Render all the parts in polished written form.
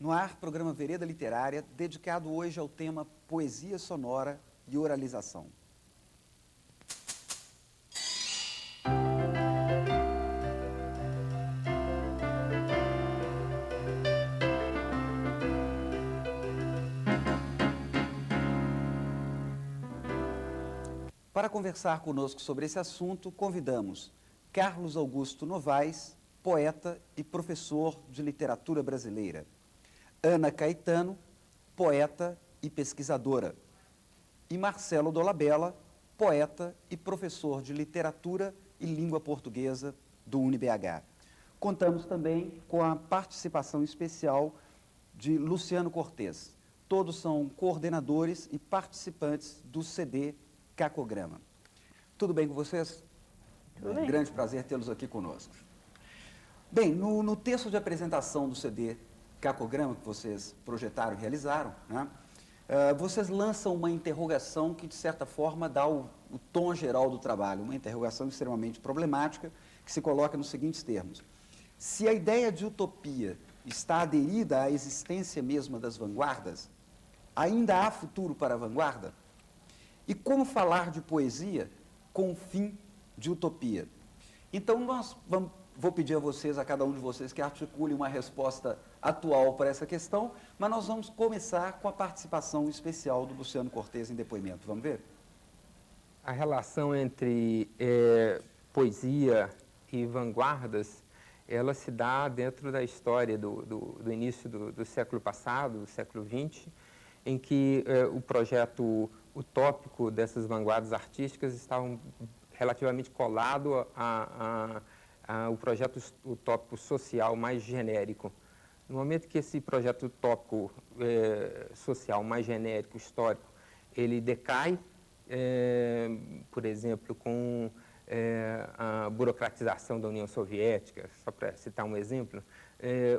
No ar, programa Vereda Literária, dedicado hoje ao tema Poesia Sonora e Oralização. Para conversar conosco sobre esse assunto, convidamos Carlos Augusto Novaes, poeta e professor de literatura brasileira; Ana Caetano, poeta e pesquisadora; e Marcelo Dolabella, poeta e professor de literatura e língua portuguesa do UniBH. Contamos também com a participação especial de Luciano Cortez. Todos são coordenadores e participantes do CD Cacograma. Tudo bem com vocês? Tudo bem. Grande prazer tê-los aqui conosco. Bem, no texto de apresentação do CD Cacograma, que vocês projetaram e realizaram, né, vocês lançam uma interrogação que, de certa forma, dá o tom geral do trabalho, uma interrogação extremamente problemática, que se coloca nos seguintes termos: se a ideia de utopia está aderida à existência mesma das vanguardas, ainda há futuro para a vanguarda? E como falar de poesia com o fim de utopia? Então, vou pedir a vocês, a cada um de vocês, que articule uma resposta atual para essa questão, mas nós vamos começar com a participação especial do Luciano Cortez em depoimento. Vamos ver? A relação entre poesia e vanguardas, ela se dá dentro da história do início do século passado, do século XX, em que o projeto utópico dessas vanguardas artísticas estavam relativamente colado ao projeto utópico social mais genérico. No momento que esse projeto utópico social mais genérico, histórico, ele decai, por exemplo, com a burocratização da União Soviética, só para citar um exemplo,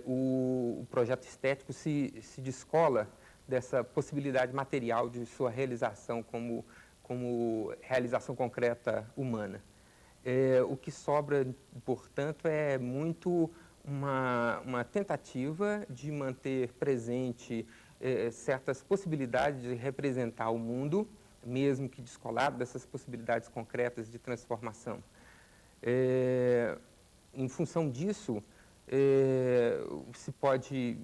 o projeto estético se descola dessa possibilidade material de sua realização como realização concreta humana. O que sobra, portanto, é muito uma tentativa de manter presente certas possibilidades de representar o mundo, mesmo que descolado dessas possibilidades concretas de transformação. Em função disso, se pode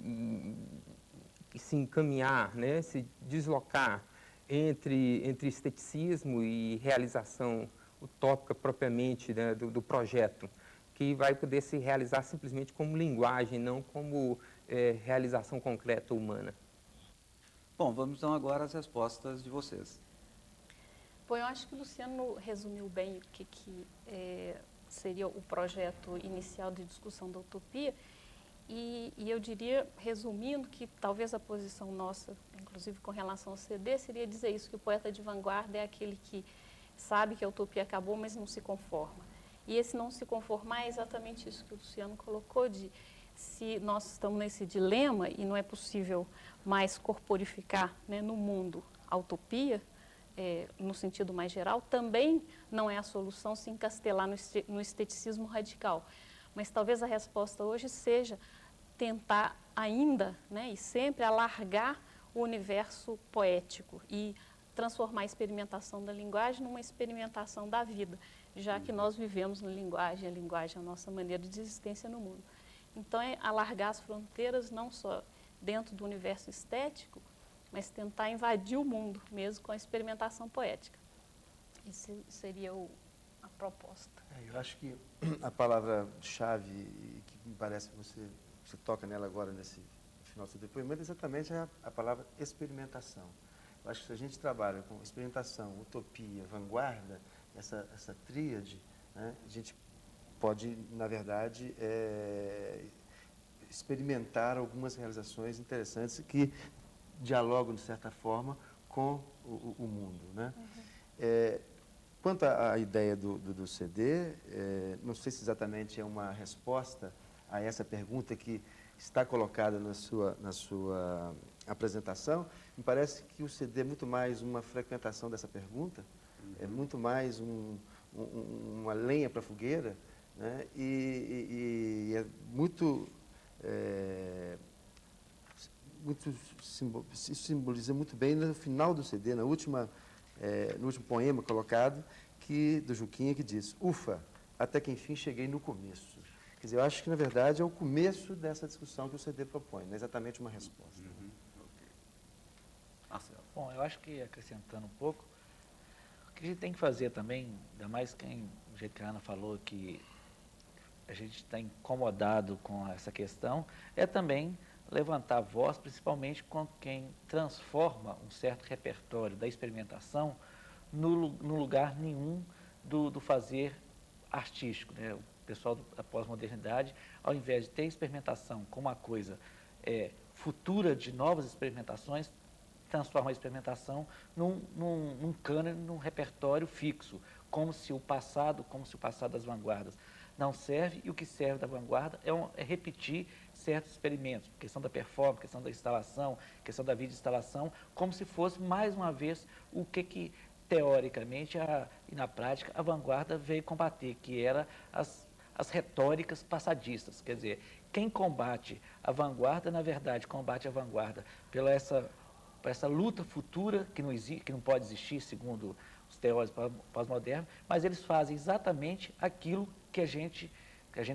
se encaminhar, né, se deslocar entre esteticismo e realização utópica propriamente, né, do projeto, que vai poder se realizar simplesmente como linguagem, não como realização concreta humana. Bom, vamos então agora às respostas de vocês. Bom, eu acho que o Luciano resumiu bem o que seria o projeto inicial de discussão da utopia. E eu diria, resumindo, que talvez a posição nossa, inclusive com relação ao CD, seria dizer isso, que o poeta de vanguarda é aquele que sabe que a utopia acabou, mas não se conforma. E esse não se conformar é exatamente isso que o Luciano colocou, de se nós estamos nesse dilema e não é possível mais corporificar, né, no mundo a utopia, no sentido mais geral, também não é a solução se encastelar no esteticismo radical. Mas talvez a resposta hoje seja tentar ainda, né, e sempre alargar o universo poético e transformar a experimentação da linguagem numa experimentação da vida, já que nós vivemos na linguagem, a linguagem é a nossa maneira de existência no mundo. Então, é alargar as fronteiras não só dentro do universo estético, mas tentar invadir o mundo mesmo com a experimentação poética. Isso seria a proposta. Eu acho que a palavra-chave, que me parece que você toca nela agora nesse final do seu depoimento, exatamente é a palavra experimentação. Eu acho que se a gente trabalha com experimentação, utopia, vanguarda, essa tríade, né, a gente pode, na verdade, experimentar algumas realizações interessantes que dialogam, de certa forma, com o mundo, né? Quanto à ideia do CD, não sei se exatamente é uma resposta a essa pergunta que está colocada na sua apresentação. Me parece que o CD é muito mais uma frequentação dessa pergunta, é muito mais uma lenha para a fogueira, né? E é muito isso simboliza muito bem no final do CD, no último poema colocado, do Juquinha, que diz: ufa, até que enfim cheguei no começo. Quer dizer, eu acho que, na verdade, é o começo dessa discussão que o CD propõe, não é exatamente uma resposta. Ok. Marcelo. Bom, eu acho que, acrescentando um pouco, o que a gente tem que fazer também, ainda mais o jeito que a Ana falou, que a gente está incomodado com essa questão, é também levantar a voz, principalmente com quem transforma um certo repertório da experimentação no lugar nenhum do fazer artístico, né? O pessoal da pós-modernidade, ao invés de ter experimentação como uma coisa futura de novas experimentações, transforma a experimentação num cânone, num repertório fixo, como se o passado das vanguardas não serve, e o que serve da vanguarda é repetir certos experimentos, questão da performance, questão da instalação, questão da videoinstalação, como se fosse, mais uma vez, o que teoricamente e na prática a vanguarda veio combater, que era as retóricas passadistas. Quer dizer, quem combate a vanguarda, na verdade, combate a vanguarda por essa luta futura que não pode existir, segundo os teóricos pós-modernos, mas eles fazem exatamente aquilo que a gente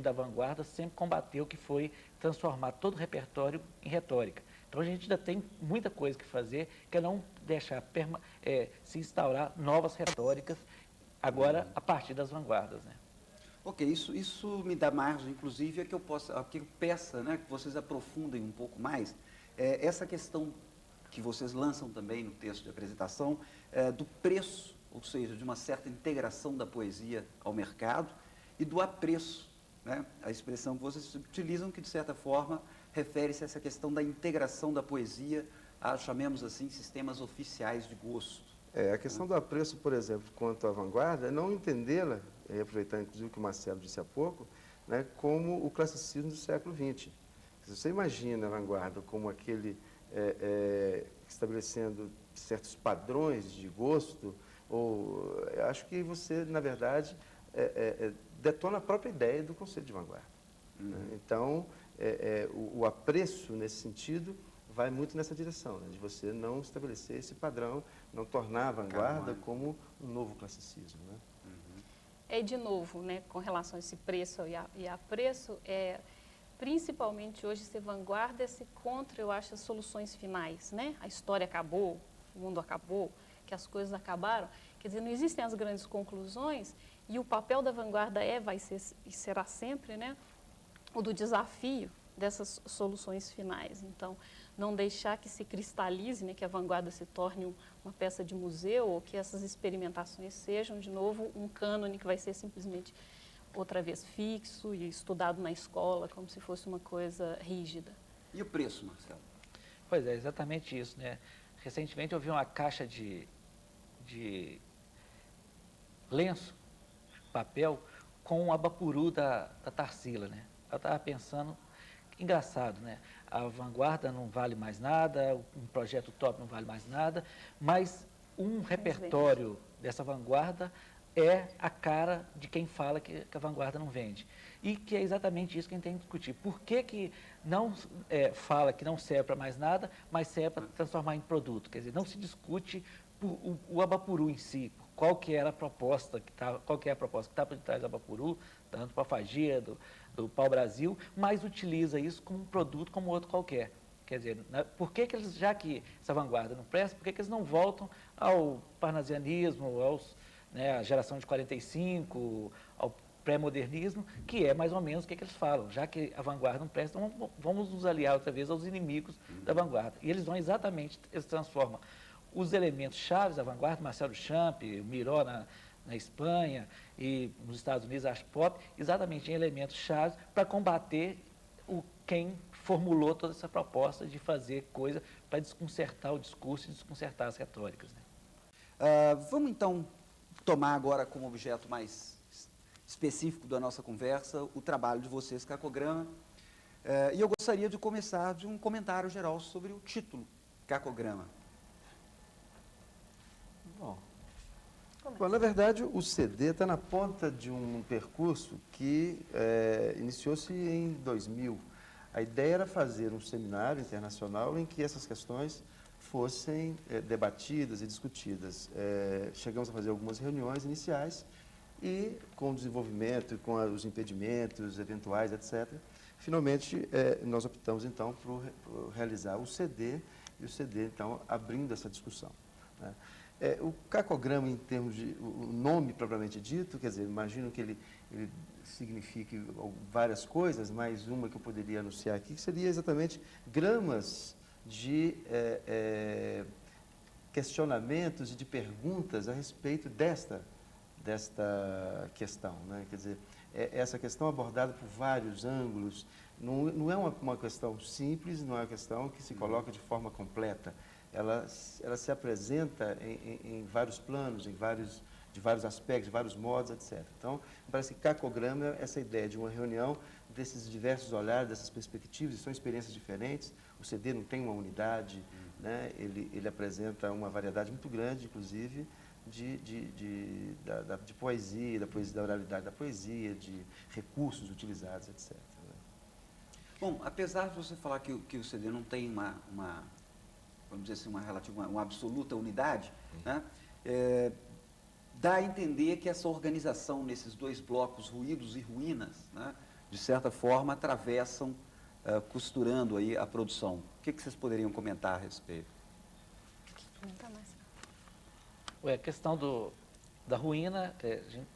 da vanguarda sempre combateu, que foi transformar todo o repertório em retórica. Então, a gente ainda tem muita coisa que fazer, que é não deixar se instaurar novas retóricas, agora a partir das vanguardas, né? Ok, isso me dá margem, inclusive, que eu peça, né, que vocês aprofundem um pouco mais essa questão que vocês lançam também no texto de apresentação, do preço, ou seja, de uma certa integração da poesia ao mercado, e do apreço, né, a expressão que vocês utilizam, que de certa forma refere-se a essa questão da integração da poesia a, chamemos assim, sistemas oficiais de gosto. A questão do apreço, por exemplo, quanto à vanguarda, é não entendê-la, aproveitando inclusive o que o Marcelo disse há pouco, né, como o classicismo do século XX. Se você imagina a vanguarda como aquele estabelecendo certos padrões de gosto, acho que você, na verdade, detona a própria ideia do conceito de vanguarda. Né? Então, o apreço, nesse sentido, vai muito nessa direção, né? De você não estabelecer esse padrão, não tornar a vanguarda como um novo classicismo. Né? De novo, né, com relação a esse preço e apreço, principalmente hoje ser vanguarda é ser contra, eu acho, as soluções finais, né? A história acabou, o mundo acabou, que as coisas acabaram. Quer dizer, não existem as grandes conclusões, e o papel da vanguarda vai ser e será sempre, né, o do desafio dessas soluções finais. Então, não deixar que se cristalize, né, que a vanguarda se torne uma peça de museu, ou que essas experimentações sejam, de novo, um cânone que vai ser simplesmente outra vez fixo e estudado na escola, como se fosse uma coisa rígida. E o preço, Marcelo? Pois é, exatamente isso, né? Recentemente eu vi uma caixa de lenço, papel, com o abapuru da Tarsila, né? Eu estava pensando, engraçado, né? A vanguarda não vale mais nada, um projeto top não vale mais nada, mas um repertório dessa vanguarda é a cara de quem fala que a vanguarda não vende. E que é exatamente isso que a gente tem que discutir. Por que não fala que não serve para mais nada, mas serve para transformar em produto? Quer dizer, não se discute o abapuru em si, qual que era a proposta, qual que é a proposta que está por detrás do abapuru, tanto para a fagia, do pau-brasil, mas utiliza isso como um produto como outro qualquer. Quer dizer, por que eles, já que essa vanguarda não presta, por que eles não voltam ao parnasianismo, à geração de 45, ao pré-modernismo, que é mais ou menos o que eles falam. Já que a vanguarda não presta, então vamos nos aliar outra vez aos inimigos da vanguarda. E eles vão exatamente, eles transformam os elementos chaves da vanguarda, Marcel Duchamp, Miró na Espanha e nos Estados Unidos, arte pop, exatamente em elementos chaves para combater quem formulou toda essa proposta de fazer coisa para desconcertar o discurso e desconcertar as retóricas. Né? Vamos então tomar agora como objeto mais específico da nossa conversa o trabalho de vocês, Cacograma. E eu gostaria de começar de um comentário geral sobre o título, Cacograma. Bom, na verdade, o CD está na ponta de um percurso que iniciou-se em 2000. A ideia era fazer um seminário internacional em que essas questões fossem debatidas e discutidas. Chegamos a fazer algumas reuniões iniciais e, com o desenvolvimento e com os impedimentos eventuais, etc., finalmente nós optamos, então, por realizar o CD, e o CD, então, abrindo essa discussão, né? O cacograma, em termos de o nome propriamente dito, quer dizer, imagino que ele signifique várias coisas, mas uma que eu poderia anunciar aqui, que seria exatamente gramas de questionamentos e de perguntas a respeito desta questão, né? Quer dizer, essa questão abordada por vários ângulos, não é uma questão simples, não é uma questão que se coloca de forma completa. Ela se apresenta em vários planos, de vários aspectos, de vários modos, etc. Então, me parece que cacograma é essa ideia de uma reunião desses diversos olhares, dessas perspectivas, e são experiências diferentes. O CD não tem uma unidade, né? Ele apresenta uma variedade muito grande, inclusive, de poesia, da oralidade da poesia, de recursos utilizados, etc. Né? Bom, apesar de você falar que o CD não tem vamos dizer assim, uma absoluta unidade, né? Dá a entender que essa organização nesses dois blocos, ruídos e ruínas, né, de certa forma atravessam, costurando aí a produção. O que vocês poderiam comentar a respeito? A questão da ruína, a gente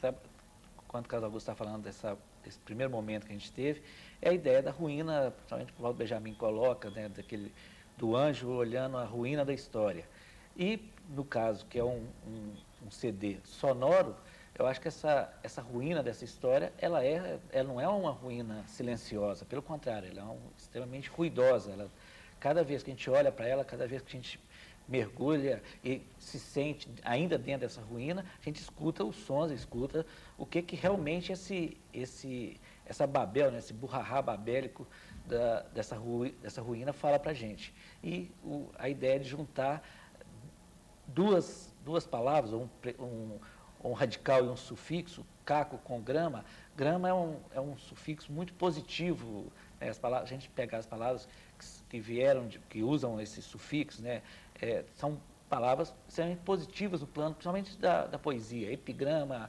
quando o Carlos Augusto está falando desse primeiro momento que a gente teve, é a ideia da ruína, principalmente que o Walter Benjamin coloca, né, do anjo olhando a ruína da história. E, no caso, que é um CD sonoro, eu acho que essa ruína dessa história, ela não é uma ruína silenciosa, pelo contrário, ela é extremamente ruidosa. Cada vez que a gente olha para ela, cada vez que a gente mergulha e se sente ainda dentro dessa ruína, a gente escuta os sons, escuta o que realmente essa Babel, né, esse burrahá babélico dessa ruína fala para a gente. E a ideia de juntar duas palavras, um radical e um sufixo, caco com grama. Grama é um sufixo muito positivo, né? A gente pegar as palavras que vieram, que usam esse sufixo, né? São palavras extremamente positivas no plano, principalmente da poesia. Epigrama,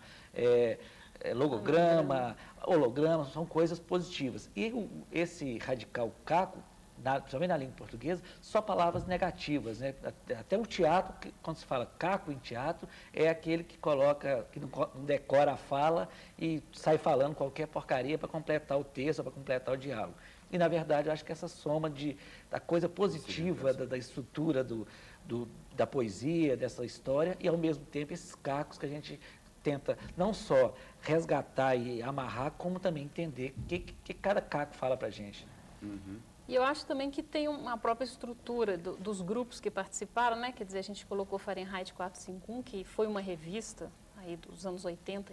logograma, holograma, são coisas positivas. E esse radical caco, principalmente na língua portuguesa, só palavras negativas, né? Até o teatro, quando se fala caco em teatro, é aquele que não decora a fala e sai falando qualquer porcaria para completar o texto, para completar o diálogo. E, na verdade, eu acho que essa soma da coisa positiva, da estrutura da poesia, dessa história, e, ao mesmo tempo, esses cacos que a gente tenta não só resgatar e amarrar, como também entender o que cada caco fala para a gente. Uhum. E eu acho também que tem uma própria estrutura dos grupos que participaram, né? Quer dizer, a gente colocou Fahrenheit 451, que foi uma revista aí dos anos 80,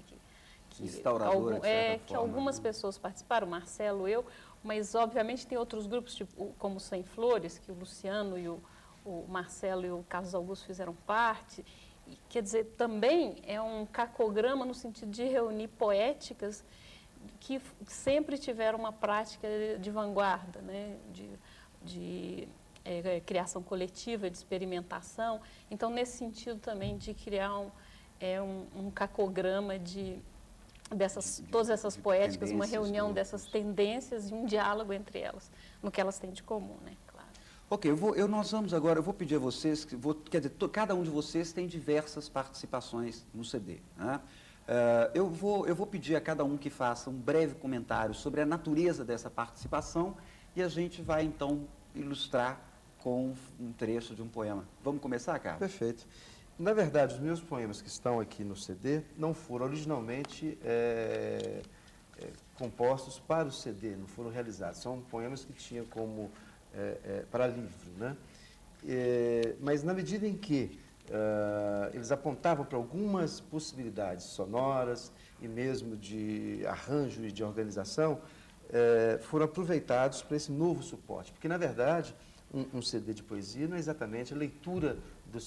instauradora, que algumas pessoas participaram, Marcelo, eu, mas obviamente tem outros grupos, tipo, como Sem Flores, que o Luciano e o Marcelo e o Carlos Augusto fizeram parte. E, quer dizer, também é um cacograma no sentido de reunir poéticas que sempre tiveram uma prática de vanguarda, né? de criação coletiva, de experimentação. Então, nesse sentido também de criar um cacograma todas essas poéticas, uma reunião dessas tendências e um diálogo entre elas, no que elas têm de comum, né? Claro. Ok, eu vou pedir a vocês, quer dizer, cada um de vocês tem diversas participações no CD, né? Eu vou pedir a cada um que faça um breve comentário sobre a natureza dessa participação e a gente vai, então, ilustrar com um trecho de um poema. Vamos começar, Carlos? Perfeito. Na verdade, os meus poemas que estão aqui no CD não foram originalmente compostos para o CD, não foram realizados. São poemas que tinham como para livro, né? Mas na medida em que eles apontavam para algumas possibilidades sonoras e mesmo de arranjo e de organização, foram aproveitados para esse novo suporte. Porque, na verdade, um CD de poesia não é exatamente a leitura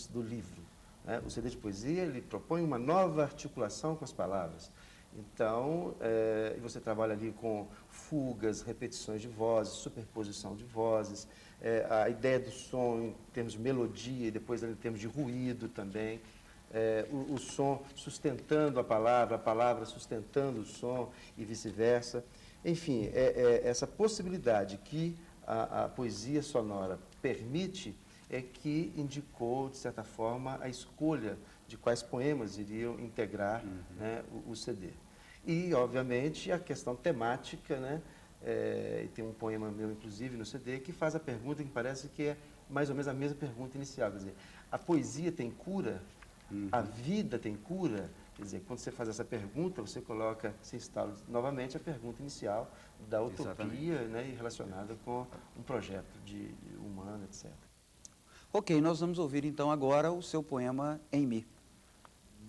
do livro, né? O CD de poesia, ele propõe uma nova articulação com as palavras. Então, e você trabalha ali com fugas, repetições de vozes, superposição de vozes, a ideia do som em termos de melodia e depois em termos de ruído também, o som sustentando a palavra sustentando o som e vice-versa. Enfim, essa possibilidade que a poesia sonora permite é que indicou, de certa forma, a escolha de quais poemas iriam integrar né, o CD. E, obviamente, a questão temática, né? E tem um poema meu, inclusive, no CD, que faz a pergunta que parece que é mais ou menos a mesma pergunta inicial. Quer dizer, a poesia tem cura? A vida tem cura? Quer dizer, quando você faz essa pergunta, você instala novamente a pergunta inicial da utopia, né, e relacionada com um projeto de humano, etc. Ok, nós vamos ouvir então agora o seu poema Em Mi.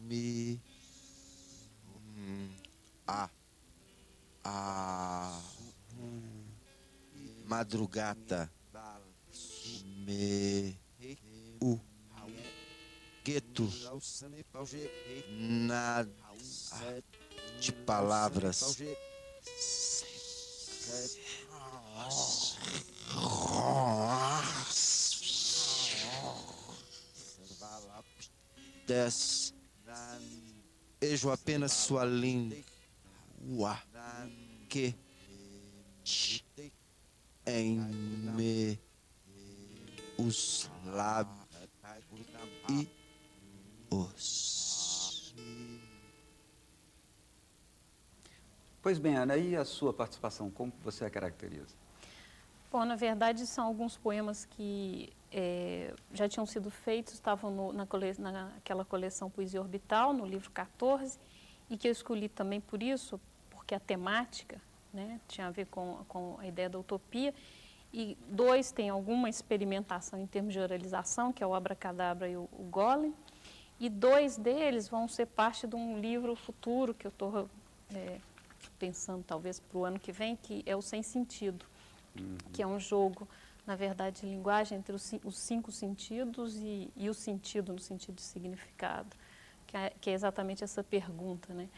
Mi, a, a, madrugada, me, u, gueto, na, de palavras, vejo apenas sua língua que em me os lábios e os. Pois bem, Ana, e a sua participação, como você a caracteriza? Bom, na verdade, são alguns poemas que já tinham sido feitos, estavam naquela coleção Poesia Orbital, no livro 14, e que eu escolhi também por isso, porque a temática, né, tinha a ver com a ideia da utopia, e 2 têm alguma experimentação em termos de oralização, que é o Abracadabra e o Golem, e 2 deles vão ser parte de um livro futuro que eu estou pensando talvez para o ano que vem, que é o Sem Sentido, que é um jogo, na verdade, de linguagem entre os 5 sentidos e o sentido no sentido de significado, que é exatamente essa pergunta, né?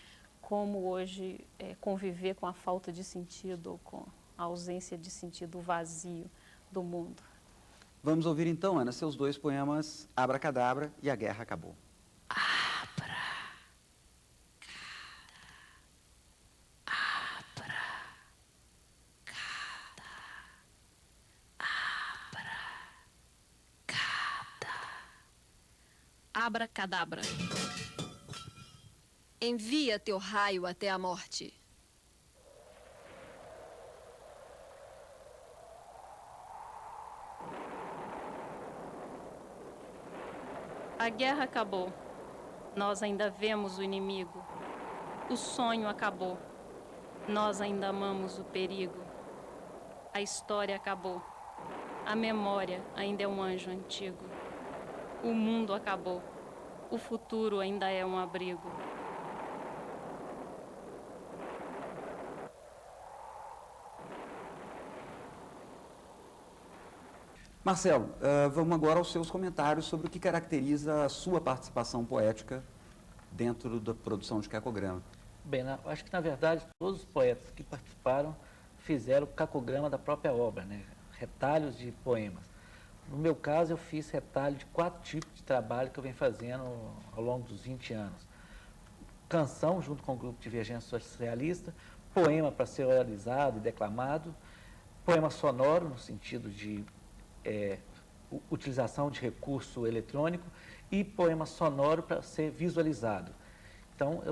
Como hoje conviver com a falta de sentido ou com a ausência de sentido, o vazio do mundo. Vamos ouvir então, Ana, seus 2 poemas Abracadabra e A Guerra Acabou. Abracadabra. Envia teu raio até a morte. A guerra acabou. Nós ainda vemos o inimigo. O sonho acabou. Nós ainda amamos o perigo. A história acabou. A memória ainda é um anjo antigo. O mundo acabou. O futuro ainda é um abrigo. Marcelo, vamos agora aos seus comentários sobre o que caracteriza a sua participação poética dentro da produção de Cacograma. Bem, acho que, na verdade, todos os poetas que participaram fizeram o cacograma da própria obra, né? Retalhos de poemas. No meu caso, eu fiz retalho de 4 tipos de trabalho que eu venho fazendo ao longo dos 20 anos. Canção, junto com o grupo Divergência Socialista, poema para ser oralizado e declamado, poema sonoro, no sentido de utilização de recurso eletrônico, e poema sonoro para ser visualizado. Então,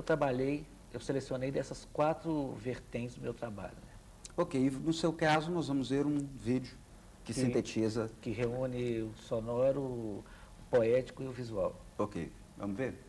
eu selecionei dessas 4 vertentes do meu trabalho. Né? Ok, no seu caso, nós vamos ver um vídeo que sintetiza... Que reúne o sonoro, o poético e o visual. Ok, vamos ver?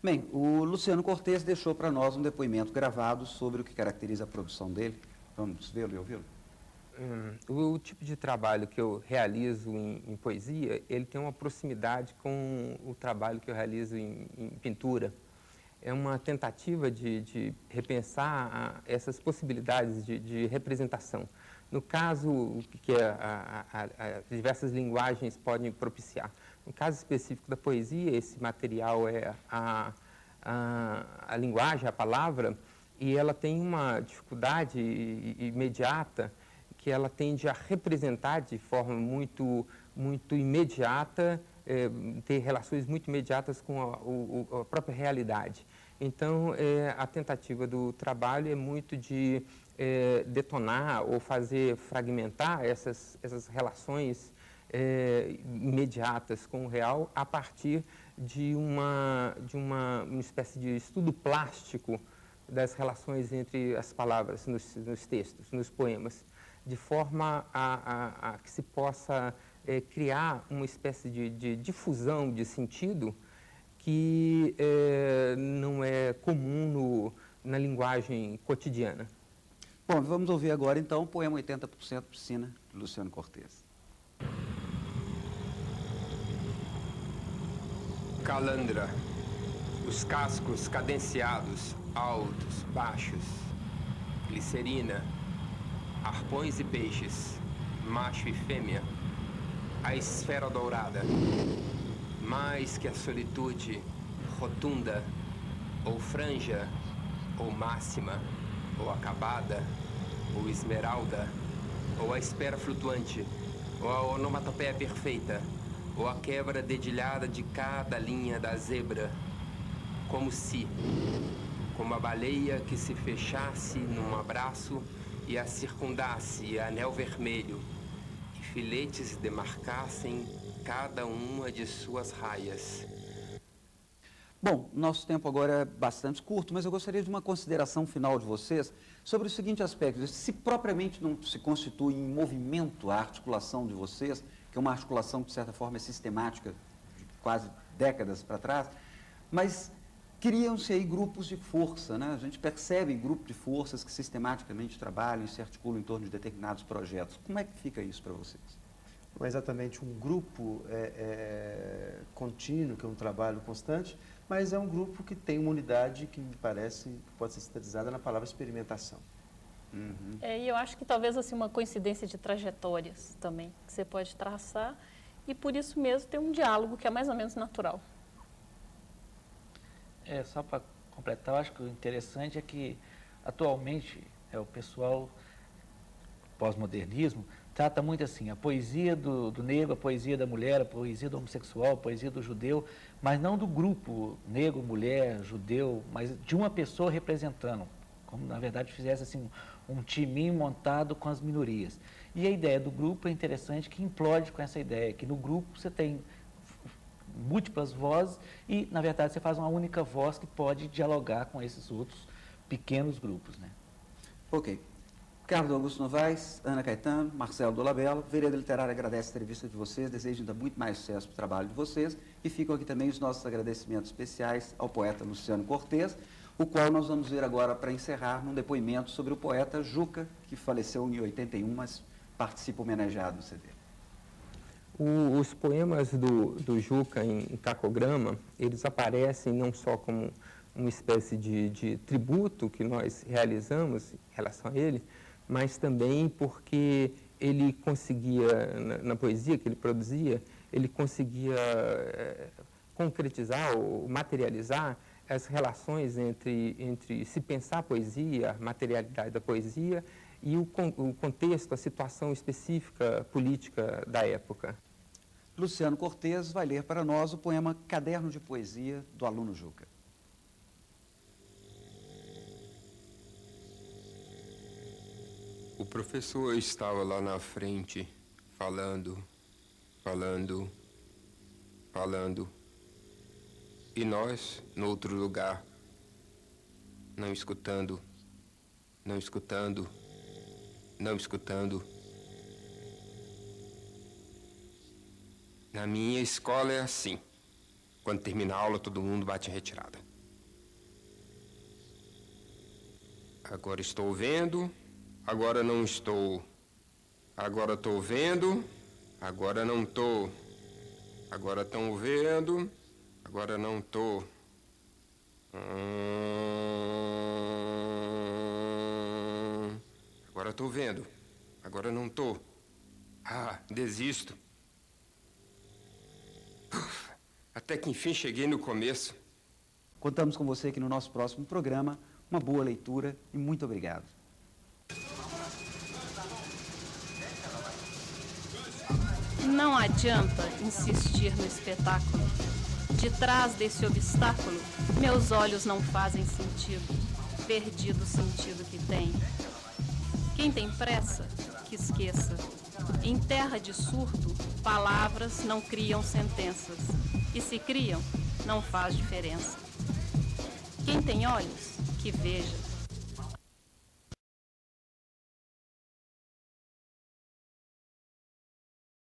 Bem, o Luciano Cortes deixou para nós um depoimento gravado sobre o que caracteriza a produção dele. Vamos vê-lo e ouvi-lo? O tipo de trabalho que eu realizo em poesia, ele tem uma proximidade com o trabalho que eu realizo em pintura. É uma tentativa de repensar essas possibilidades de representação. No caso, o que diversas linguagens podem propiciar. No caso específico da poesia, esse material é a linguagem, a palavra, e ela tem uma dificuldade imediata que ela tende a representar de forma muito imediata, ter relações muito imediatas com a própria realidade. Então, a tentativa do trabalho é muito de detonar ou fazer fragmentar essas relações imediatas com o real a partir de uma espécie de estudo plástico das relações entre as palavras nos textos, nos poemas, de forma a que se possa criar uma espécie de difusão de sentido que não é comum na linguagem cotidiana. Bom, vamos ouvir agora, então, o poema 80% Piscina, de Luciano Cortes. Calandra, os cascos cadenciados, altos, baixos, glicerina, arpões e peixes, macho e fêmea, a esfera dourada, mais que a solitude rotunda, ou franja, ou máxima, ou acabada, ou esmeralda, ou a esfera flutuante, ou a onomatopeia perfeita, ou a quebra dedilhada de cada linha da zebra, como a baleia que se fechasse num abraço e a circundasse anel vermelho, e filetes demarcassem cada uma de suas raias. Bom, nosso tempo agora é bastante curto, mas eu gostaria de uma consideração final de vocês sobre o seguinte aspecto. Se propriamente não se constitui em movimento a articulação de vocês, que é uma articulação que, de certa forma, é sistemática, de quase décadas para trás, mas criam-se aí grupos de força, né? A gente percebe grupos de forças que sistematicamente trabalham e se articulam em torno de determinados projetos. Como é que fica isso para vocês? Não é exatamente um grupo contínuo, que é um trabalho constante, mas é um grupo que tem uma unidade que me parece que pode ser sintetizada na palavra experimentação. E eu acho que talvez assim, uma coincidência de trajetórias também, que você pode traçar, e por isso mesmo tem um diálogo que é mais ou menos natural. Só para completar, eu acho que o interessante é que, atualmente, o pessoal pós-modernismo trata muito assim, a poesia do negro, a poesia da mulher, a poesia do homossexual, a poesia do judeu, mas não do grupo negro, mulher, judeu, mas de uma pessoa representando, como na verdade fizesse assim, um timinho montado com as minorias. E a ideia do grupo é interessante, que implode com essa ideia, que no grupo você tem múltiplas vozes e, na verdade, você faz uma única voz que pode dialogar com esses outros pequenos grupos, né? Ok. Carlos Augusto Novaes, Ana Caetano, Marcelo Dolabella, Vereda Literária agradece a entrevista de vocês, deseja ainda muito mais sucesso para o trabalho de vocês e ficam aqui também os nossos agradecimentos especiais ao poeta Luciano Cortes, o qual nós vamos ver agora para encerrar num depoimento sobre o poeta Juca, que faleceu em 81, mas participa homenageado no CD. Os poemas do Juca em Cacograma, eles aparecem não só como uma espécie de tributo que nós realizamos em relação a ele, mas também porque ele conseguia, na poesia que ele produzia, ele conseguia concretizar ou materializar as relações entre se pensar a poesia, a materialidade da poesia e o contexto, a situação específica política da época. Luciano Cortes vai ler para nós o poema Caderno de Poesia, do aluno Juca. O professor estava lá na frente, falando. E nós, no outro lugar, não escutando. Na minha escola é assim. Quando termina a aula, todo mundo bate em retirada. Agora estou vendo, agora não estou. Agora estou vendo, agora não estou. Agora estão vendo, agora não estou. Agora estou vendo, agora não estou. Ah, desisto. Até que enfim cheguei no começo. Contamos com você aqui no nosso próximo programa. Uma boa leitura e muito obrigado. Não adianta insistir no espetáculo. De trás desse obstáculo, meus olhos não fazem sentido. Perdido o sentido que tem. Quem tem pressa, que esqueça. Em terra de surdo, palavras não criam sentenças. E se criam, não faz diferença. Quem tem olhos, que veja.